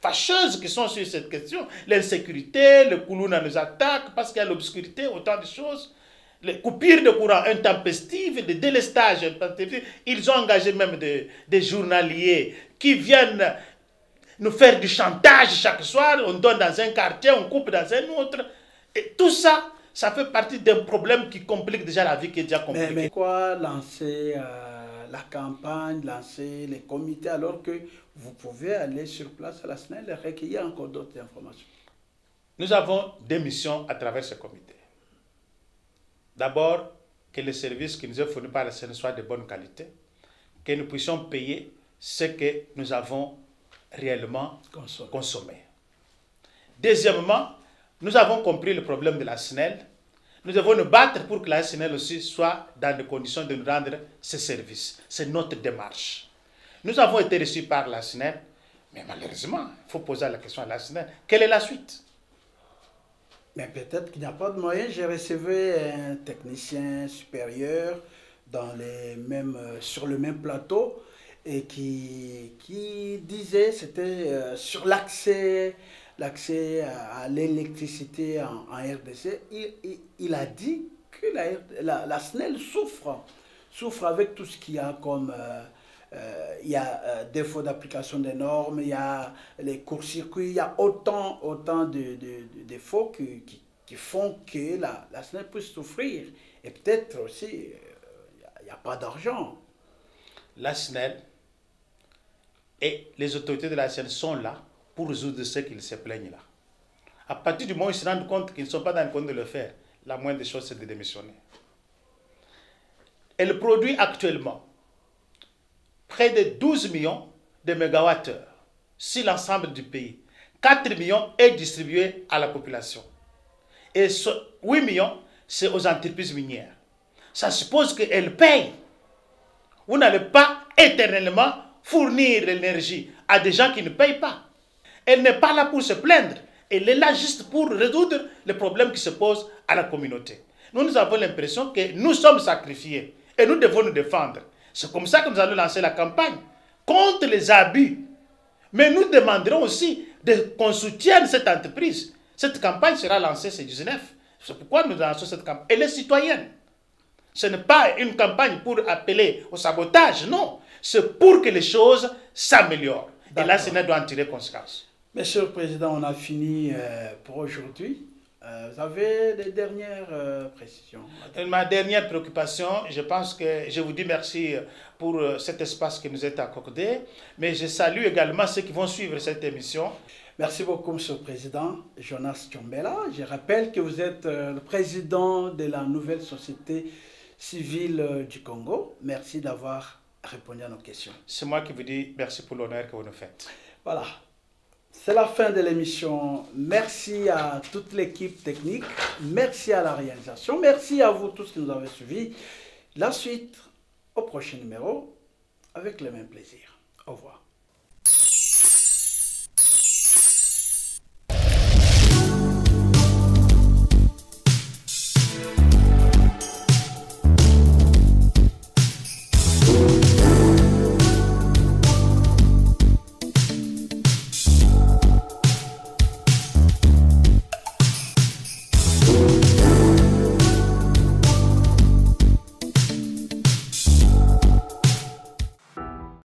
fâcheuses qui sont sur cette question. L'insécurité, le Koulouna nous attaque parce qu'il y a l'obscurité, autant de choses. Les coupures de courant intempestives, les délestages intempestifs. Ils ont engagé même des journaliers qui viennent nous faire du chantage chaque soir. On donne dans un quartier, on coupe dans un autre. Et tout ça, ça fait partie d'un problème qui complique déjà la vie qui est déjà compliquée. Mais quoi lancer la campagne, lancer les comités alors que vous pouvez aller sur place à la SNEL et recueillir encore d'autres informations? Nous avons deux missions à travers ce comité. D'abord, que les services qui nous sont fournis par la SNEL soient de bonne qualité, que nous puissions payer ce que nous avons réellement Consommé. consommés. Deuxièmement, nous avons compris le problème de la SNEL. Nous devons nous battre pour que la SNEL aussi soit dans les conditions de nous rendre ses services. C'est notre démarche. Nous avons été reçus par la SNEL, mais malheureusement, il faut poser la question à la SNEL. Quelle est la suite? Mais peut-être qu'il n'y a pas de moyen. J'ai recevé un technicien supérieur dans les mêmes, sur le même plateau et qui disait c'était sur l'accès à l'électricité en RDC. Il a dit que la SNEL souffre avec tout ce qu'il y a comme il y a défaut d'application des normes, il y a les courts-circuits, il y a autant de défauts qui font que la SNEL puisse souffrir. Et peut-être aussi, il n'y a pas d'argent. La SNEL et les autorités de la SNEL sont là pour résoudre ce qu'ils se plaignent là. À partir du moment où ils se rendent compte qu'ils ne sont pas dans le compte de le faire, la moindre des choses c'est de démissionner. Elle produit actuellement près de 12 millions de mégawattheures sur l'ensemble du pays. 4 millions est distribué à la population. Et 8 millions, c'est aux entreprises minières. Ça suppose qu'elles payent. Vous n'allez pas éternellement fournir l'énergie à des gens qui ne payent pas. Elle n'est pas là pour se plaindre. Elle est là juste pour résoudre les problèmes qui se posent à la communauté. Nous avons l'impression que nous sommes sacrifiés et nous devons nous défendre. C'est comme ça que nous allons lancer la campagne contre les abus. Mais nous demanderons aussi qu'on soutienne cette entreprise. Cette campagne sera lancée ce 19. C'est pourquoi nous lançons cette campagne. Elle est citoyenne. Ce n'est pas une campagne pour appeler au sabotage, non. C'est pour que les choses s'améliorent. Et là, SNEL doit en tirer conséquence. Monsieur le Président, on a fini pour aujourd'hui. Vous avez des dernières précisions? Ma dernière préoccupation, je pense que je vous dis merci pour cet espace qui nous est accordé, mais je salue également ceux qui vont suivre cette émission. Merci beaucoup, Monsieur le Président. Jonas Tchombela. Je rappelle que vous êtes le président de la nouvelle société civile du Congo. Merci d'avoir répondu à nos questions. C'est moi qui vous dis merci pour l'honneur que vous nous faites. Voilà. C'est la fin de l'émission. Merci à toute l'équipe technique. Merci à la réalisation. Merci à vous tous qui nous avez suivis. La suite au prochain numéro avec le même plaisir. Au revoir.